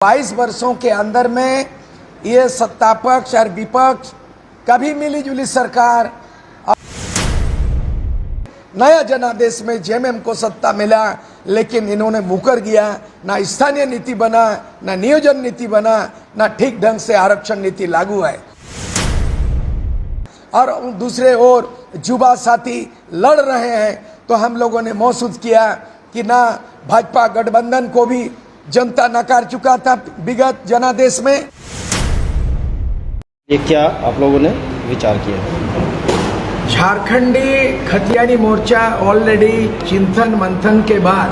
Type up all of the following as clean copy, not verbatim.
22 वर्षों के अंदर में ये सत्ता पक्ष और विपक्ष कभी मिली जुली सरकार, नया जनादेश में जेएमएम को सत्ता मिला, लेकिन इन्होंने मुकर गया। ना स्थानीय नीति बना, ना नियोजन नीति बना, ना ठीक ढंग से आरक्षण नीति लागू है। और दूसरे ओर युवा साथी लड़ रहे हैं, तो हम लोगों ने महसूस किया कि ना भाजपा गठबंधन को भी जनता नकार चुका था विगत जनादेश में। ये क्या आप लोगों ने विचार किया? झारखंडी खतियानी मोर्चा ऑलरेडी चिंतन मंथन के बाद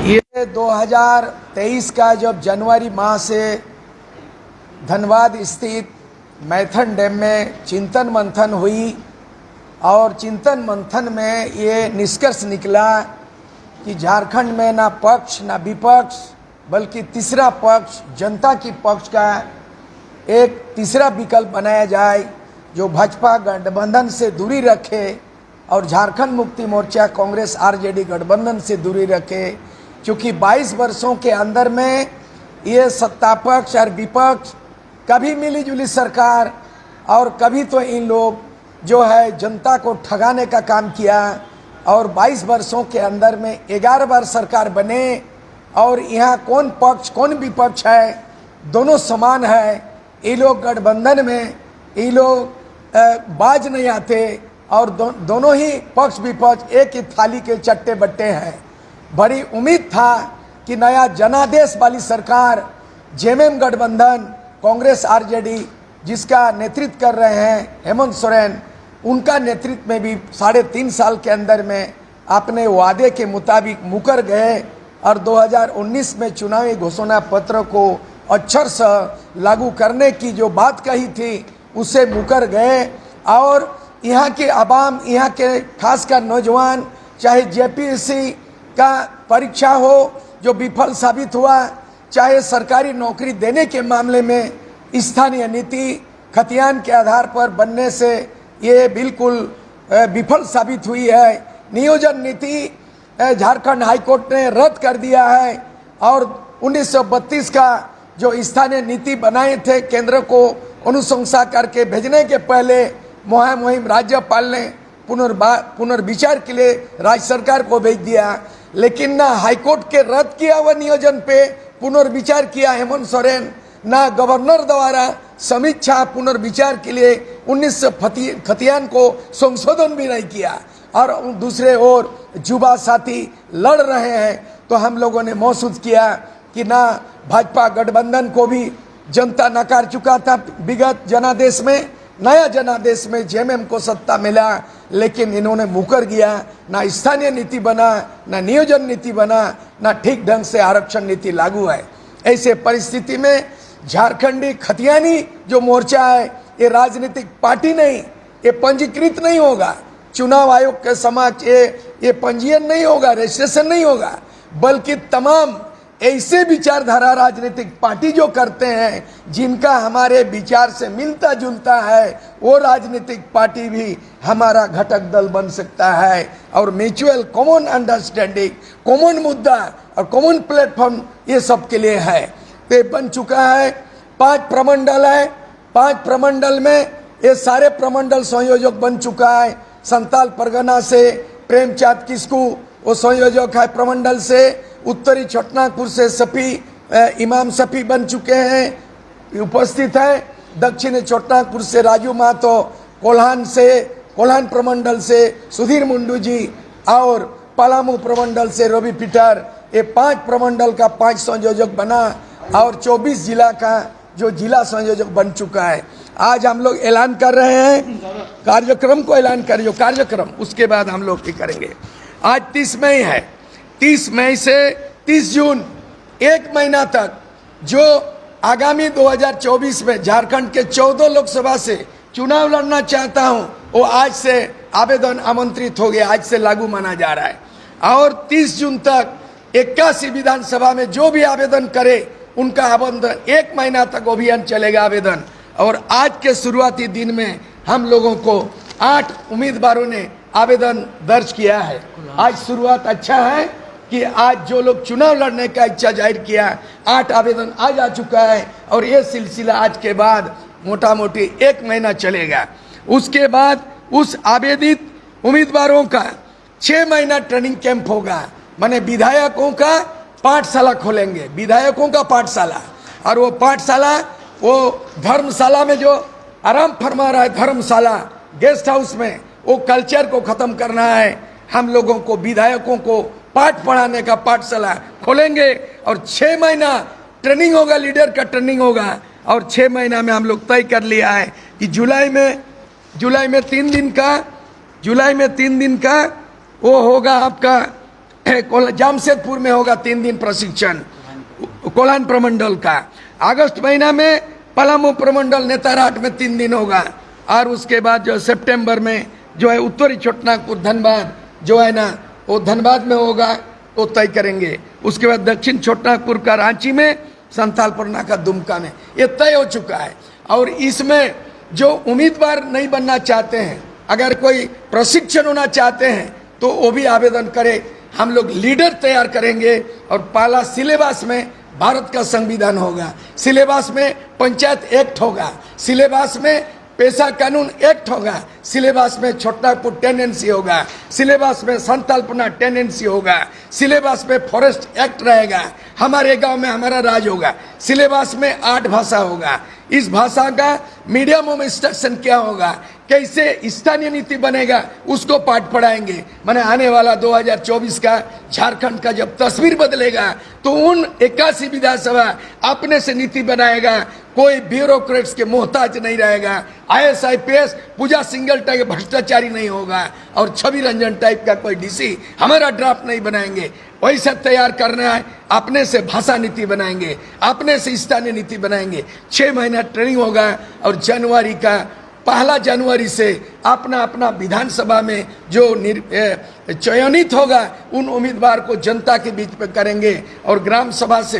ये 2023 का जब जनवरी माह से धनबाद स्थित मैथन डैम में चिंतन मंथन हुई और चिंतन मंथन में ये निष्कर्ष निकला कि झारखंड में ना पक्ष ना विपक्ष बल्कि तीसरा पक्ष जनता की पक्ष का एक तीसरा विकल्प बनाया जाए जो भाजपा गठबंधन से दूरी रखे और झारखंड मुक्ति मोर्चा कांग्रेस आरजेडी गठबंधन से दूरी रखे। क्योंकि 22 वर्षों के अंदर में ये सत्ता पक्ष और विपक्ष कभी मिली जुली सरकार और कभी तो इन लोग जो है जनता को ठगाने का काम किया। और 22 वर्षों के अंदर में 11 बार सरकार बने और यहाँ कौन पक्ष कौन विपक्ष है, दोनों समान है। ये लोग गठबंधन में ये लोग बाज नहीं आते और दोनों ही पक्ष विपक्ष एक ही थाली के चट्टे बट्टे हैं। बड़ी उम्मीद था कि नया जनादेश वाली सरकार जेएमएम गठबंधन कांग्रेस आरजेडी जिसका नेतृत्व कर रहे हैं हेमंत सोरेन, उनका नेतृत्व में भी 3.5 साल के अंदर में अपने वादे के मुताबिक मुकर गए और 2019 में चुनावी घोषणा पत्र को अक्षर से लागू करने की जो बात कही थी उससे मुकर गए। और यहाँ के आवाम, यहाँ के खासकर नौजवान, चाहे जेपीएससी का परीक्षा हो जो विफल साबित हुआ, चाहे सरकारी नौकरी देने के मामले में स्थानीय नीति खतियान के आधार पर बनने से ये बिल्कुल विफल साबित हुई है। नियोजन नीति झारखंड हाईकोर्ट ने रद्द कर दिया है और 1932 का जो स्थानीय नीति बनाए थे केंद्र को अनुशंसा करके भेजने के पहले मुहिम राज्यपाल ने पुनर्विचार के लिए राज्य सरकार को भेज दिया। लेकिन ना हाईकोर्ट के रद्द किया हुआ नियोजन पे पुनर्विचार किया हेमंत सोरेन, ना गवर्नर द्वारा समीक्षा पुनर्विचार के लिए 19 खतियान को संशोधन भी नहीं किया। और दूसरे ओर युवा साथी लड़ रहे हैं, तो हम लोगों ने महसूस किया कि ना भाजपा गठबंधन को भी जनता नकार चुका था विगत जनादेश में। नया जनादेश में जेएमएम को सत्ता मिला, लेकिन इन्होंने मुकर गया। ना स्थानीय नीति बना, ना नियोजन नीति बना, ना ठीक ढंग से आरक्षण नीति लागू है। ऐसे परिस्थिति में झारखंडी खतियानी जो मोर्चा है ये राजनीतिक पार्टी नहीं, ये पंजीकृत नहीं होगा, चुनाव आयोग के समक्ष ये पंजीयन नहीं होगा, रजिस्ट्रेशन नहीं होगा, बल्कि तमाम ऐसे विचारधारा राजनीतिक पार्टी जो करते हैं जिनका हमारे विचार से मिलता जुलता है, वो राजनीतिक पार्टी भी हमारा घटक दल बन सकता है। और म्यूचुअल कॉमन अंडरस्टैंडिंग, कॉमन मुद्दा और कॉमन प्लेटफॉर्म ये सब के लिए है। पे बन चुका है। 5 प्रमंडल है, 5 प्रमंडल में ये सारे प्रमंडल संयोजक बन चुका है। संताल परगना से प्रेमचंद किस्कू वो संयोजक है प्रमंडल से। उत्तरी छोटनागपुर से इमाम शफी बन चुके हैं, उपस्थित हैं। दक्षिणी छोटनागपुर से राजू महतो, कोल्हान प्रमंडल से सुधीर मुंडू जी और पलामू प्रमंडल से रवि पीटर, ये 5 प्रमंडल का 5 संयोजक बना और 24 जिला का जो जिला संयोजक बन चुका है। आज हम लोग ऐलान कर रहे हैं, कार्यक्रम को ऐलान कर, जो कार्यक्रम उसके बाद हम लोग क्या करेंगे। आज 30 मई है, 30 मई से 30 जून 1 महीना तक जो आगामी 2024 में झारखंड के 14 लोकसभा से चुनाव लड़ना चाहता हूं, वो आज से आवेदन आमंत्रित हो गया, आज से लागू माना जा रहा है। और 30 जून तक 81 विधानसभा में जो भी आवेदन करे उनका आवेदन 1 महीना तक अभियान चलेगा आवेदन। और आज के शुरुआती दिन में हम लोगों को 8 उम्मीदवारों ने आवेदन दर्ज किया है। आज शुरुआत अच्छा है कि आज जो लोग चुनाव लड़ने का इच्छा जाहिर किया, 8 आवेदन आज आ चुका है और ये सिलसिला आज के बाद मोटा मोटी 1 महीना चलेगा। उसके बाद उस आवेदित उम्मीदवारों का 6 महीना ट्रेनिंग कैंप होगा। माने विधायकों का पाठशाला खोलेंगे, विधायकों का पाठशाला। और वो पाठशाला वो धर्मशाला में जो आराम फरमा रहा है, धर्मशाला गेस्ट हाउस में, वो कल्चर को खत्म करना है। हम लोगों को विधायकों को पाठ पढ़ाने का पाठशाला खोलेंगे और 6 महीना ट्रेनिंग होगा, लीडर का ट्रेनिंग होगा। और 6 महीना में हम लोग तय कर लिया है कि जुलाई में 3 दिन का वो होगा आपका जामशेदपुर में होगा 3 दिन प्रशिक्षण कोल्हान प्रमंडल का। अगस्त महीना में पलामू प्रमंडल नेतारहाट में 3 दिन होगा। और उसके बाद जो सितंबर में जो है उत्तरी छोटनागपुर धनबाद जो है ना, वो धनबाद में होगा, वो तय करेंगे। उसके बाद दक्षिण छोटनागपुर का रांची में, संथालपुरना का दुमका में, ये तय हो चुका है। और इसमें जो उम्मीदवार नहीं बनना चाहते हैं, अगर कोई प्रशिक्षण होना चाहते हैं तो वो भी आवेदन करे। हम लोग लीडर तैयार करेंगे और पहला सिलेबस में भारत का संविधान होगा, सिलेबस में पंचायत एक्ट होगा, सिलेबस में पेशा कानून एक्ट होगा, सिलेबस में छोटापुर टेंडेंसी होगा, सिलेबस में संथालपुरना टेंडेंसी होगा, सिलेबस में फॉरेस्ट एक्ट रहेगा, हमारे गांव में हमारा राज होगा, सिलेबस में 8 भाषा होगा। इस भाषा का मीडियम ऑफ इंस्ट्रक्शन क्या होगा, कैसे स्थानीय नीति बनेगा, उसको पाठ पढ़ाएंगे। माने आने वाला 2024 का झारखंड का जब तस्वीर बदलेगा तो उन 81 विधानसभा अपने से नीति बनाएगा, कोई ब्यूरोक्रेट्स के मोहताज नहीं रहेगा, IAS IPS पूजा सिंगल टाइप भ्रष्टाचारी नहीं होगा और छवि रंजन टाइप का कोई DC हमारा ड्राफ्ट नहीं बनाएंगे। वैसा तैयार करना है, अपने से भाषा नीति बनाएंगे, अपने से स्थानीय नीति बनाएंगे। 6 महीना ट्रेनिंग होगा और जनवरी का 1 जनवरी से अपना अपना विधानसभा में जो चयनित होगा उन उम्मीदवार को जनता के बीच में करेंगे और ग्राम सभा से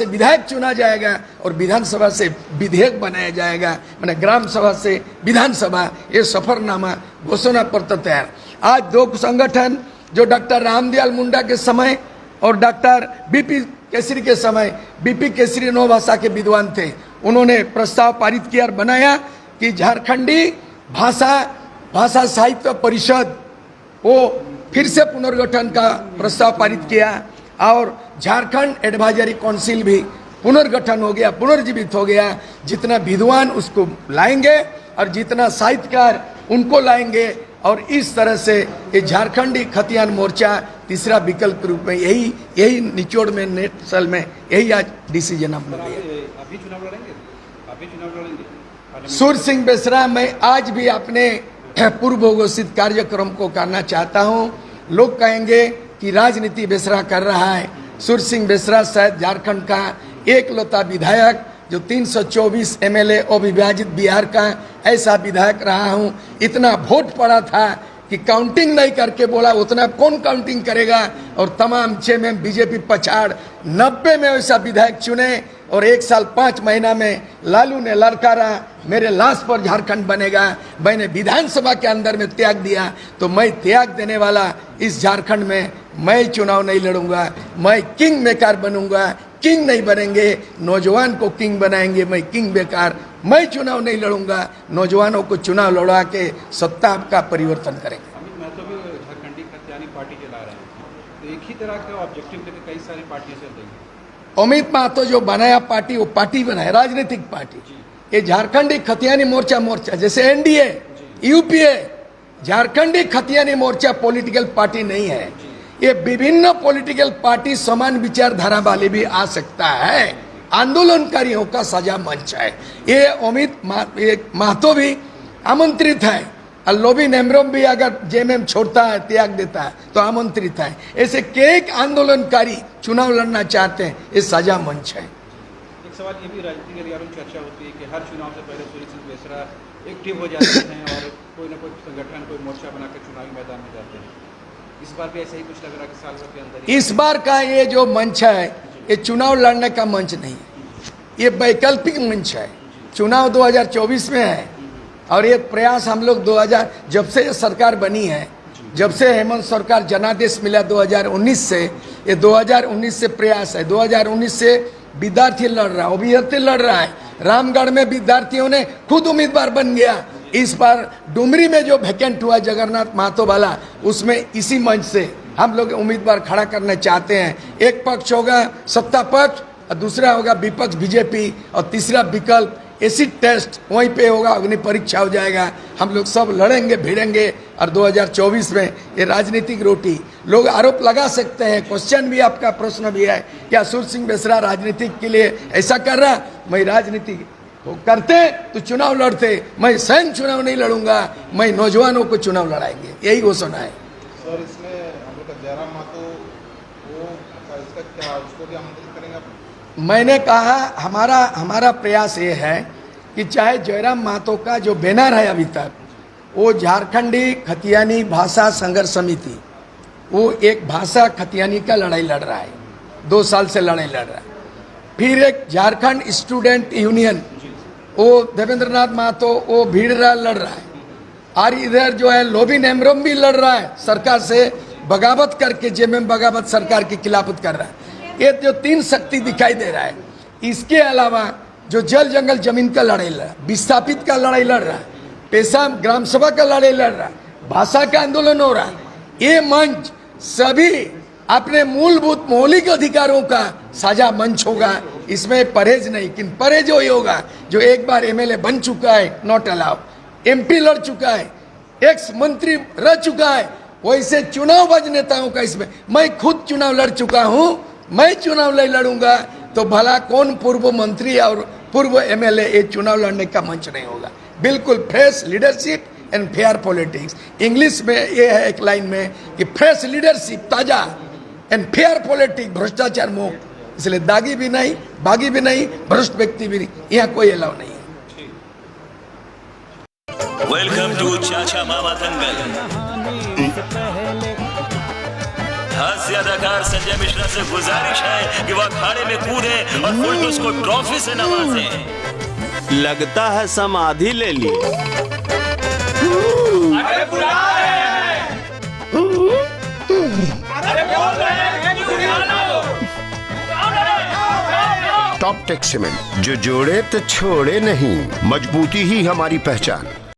विधायक चुना जाएगा और विधानसभा से विधेयक बनाया जाएगा। माने ग्राम सभा से विधानसभा, ये सफरनामा घोषणा पत्र तैयार। आज 2 संगठन जो डॉक्टर रामदयाल मुंडा के समय और डॉक्टर BP केसरी के समय, BP केसरी 9 भाषा के विद्वान थे, उन्होंने प्रस्ताव पारित किया और बनाया कि झारखंडी भाषा साहित्य परिषद वो फिर से पुनर्गठन का प्रस्ताव पारित किया और झारखंड एडवाइजरी काउंसिल भी पुनर्गठन हो गया, पुनर्जीवित हो गया। जितना विद्वान उसको लाएंगे और जितना साहित्यकार उनको लाएंगे और इस तरह से ये झारखंडी खतियान मोर्चा तीसरा विकल्प के रूप में यही निचोड़ में नेटसल में यही आज डिसीजन हम लोग लिया। अभी चुनाव लड़ेंगे? सूर्य सिंह बेसरा, मैं आज भी अपने पूर्व घोषित कार्यक्रम को करना चाहता हूं। लोग कहेंगे कि राजनीति बेसरा कर रहा है। सूर्य सिंह बेसरा शायद झारखंड का एकलौता विधायक जो 324 MLA अविभाजित बिहार का ऐसा विधायक रहा हूं। इतना वोट पड़ा था कि काउंटिंग नहीं करके बोला उतना कौन काउंटिंग करेगा, और तमाम 6 में बीजेपी पछाड़ 90 में वैसा विधायक चुने और 1 साल 5 महीना में लालू ने ललकारा मेरे लाश पर झारखंड बनेगा। मैंने विधानसभा के अंदर में त्याग दिया, तो मैं त्याग देने वाला इस झारखंड में मैं चुनाव नहीं लड़ूंगा। मैं किंग मेकर बनूंगा, किंग नहीं बनेंगे, नौजवान को किंग बनाएंगे। मैं किंग बेकार, मैं चुनाव नहीं लड़ूंगा, नौजवानों को चुनाव लड़वा के सत्ता का परिवर्तन करेंगे। अमित महतो भी झारखंडी खतियानी पार्टी चला रहे हैं, तो एक ही तरह का ऑब्जेक्टिव लेकर कई सारी पार्टियां चल रही हैं। अमित महतो जो बनाया पार्टी, वो पार्टी बनाया राजनीतिक पार्टी। ये झारखंडी खतियानी मोर्चा जैसे NDA UPA, झारखंडी खतियानी मोर्चा पॉलिटिकल पार्टी नहीं है। ये विभिन्न पॉलिटिकल पार्टी समान विचारधारा वाले भी आ सकता है, आंदोलनकारियों का सजा मंच है। ये अमित महतो भी आमंत्रित है और लोबी नेमरोम भी अगर JMM छोड़ता है, त्याग देता है तो आमंत्रित है। ऐसे कई आंदोलनकारी चुनाव लड़ना चाहते हैं, ये सजा मंच है। एक सवाल ये भी राजनीतिक गलियारों में चर्चा होती है कि हर चुनाव से पहले सूर्य सिंह बेसरा एक्टिव हो जाते हैं और कोई ना कोई संगठन, कोई मोर्चा बनाकर चुनावी मैदान में जाते हैं। इस बार भी ऐसा ही कुछ लग रहा है कि साल भर के अंदर इस बार का ये जो मंच है ये चुनाव लड़ने का मंच नहीं है, ये वैकल्पिक मंच है। चुनाव 2024 में है और ये प्रयास हम लोग 2000 जब से ये सरकार बनी है जब से हेमंत सरकार जनादेश मिला 2019 से, ये 2019 से प्रयास है। 2019 से विद्यार्थी लड़ रहा है, अभ्यर्थी लड़ रहा है। रामगढ़ में विद्यार्थियों ने खुद उम्मीदवार बन गया। इस बार डुमरी में जो वैकेंट हुआ जगन्नाथ महतो वाला, उसमें इसी मंच से हम लोग उम्मीदवार खड़ा करना चाहते हैं। एक पक्ष होगा सत्ता पक्ष और दूसरा होगा विपक्ष बीजेपी और तीसरा विकल्प एसिड टेस्ट वहीं पे होगा, अग्नि परीक्षा हो जाएगा। हम लोग सब लड़ेंगे भिड़ेंगे और 2024 में ये राजनीतिक रोटी लोग आरोप लगा सकते हैं। क्वेश्चन भी आपका प्रश्न भी है, क्या सूर्य सिंह बेसरा राजनीतिक के लिए ऐसा कर रहा? मैं राजनीति करते तो चुनाव लड़ते, मैं स्वयं चुनाव नहीं लड़ूंगा, मैं नौजवानों को चुनाव लड़ाएंगे, यही घोषणा है। सर, इसमें हम लोग का जयराम महतो वो इसका क्या, उसको भी आमंत्रित करेंगे आप? मैंने कहा हमारा प्रयास ये है कि चाहे जयराम महतो का जो बैनर है अभी तक, वो झारखंडी खतियानी भाषा संघर्ष समिति, वो एक भाषा खतियानी का लड़ाई लड़ रहा है, 2 साल से लड़ाई लड़ रहा है। फिर एक झारखंड स्टूडेंट यूनियन, वो देवेंद्र नाथ महतो वो भीड़रा लड़ रहा है। और इधर जो है लोबिन हेम्ब्रोम भी लड़ रहा है, सरकार से बगावत करके जेएमएम बगावत सरकार की खिलाफत कर रहा है। ये जो 3 शक्ति दिखाई दे रहा है। इसके अलावा जो जल जंगल जमीन का लड़ाई लड़ रहा है, विस्थापित का लड़ाई लड़ रहा है, पेशा ग्राम सभा का लड़ाई लड़ रहा है, भाषा का आंदोलन हो रहा है। ये मंच सभी अपने मूलभूत मौलिक अधिकारों का साझा मंच होगा। इसमें परहेज नहीं, किन परहेज वही होगा जो एक बार एमएलए बन चुका है, नॉट अलाउ, एमपी लड़ चुका है, एक्स मंत्री रह चुका है, वैसे चुनावबाज नेताओं का इसमें। मैं खुद चुनाव लड़ चुका हूं, मैं चुनाव नहीं लड़ूंगा तो भला कौन पूर्व मंत्री और पूर्व एमएलए ये चुनाव लड़ने का मंच नहीं होगा। बिल्कुल fresh leadership and fair politics, English में ये है एक लाइन में कि फ्रेश लीडरशिप, ताजा एंड फेयर पॉलिटिक्स, भ्रष्टाचार मुक्त। इसलिए दागी भी नहीं, बागी भी नहीं, भ्रष्ट व्यक्ति भी नहीं, यहाँ कोई अलाव नहीं है। वेलकम टू चाचा मामा दंगल। हास्य अदाकार संजय मिश्रा से गुजारिश है कि वह अखाड़े में कूदे और फुलटूस को ट्रॉफी से नवाजे। लगता है समाधि ले ली। अरे बुला रहे हैं। अरे बोल रहे हैं कि बुला लो। टॉप टेक सीमेंट, जो जोड़े तो छोड़े नहीं, मजबूती ही हमारी पहचान।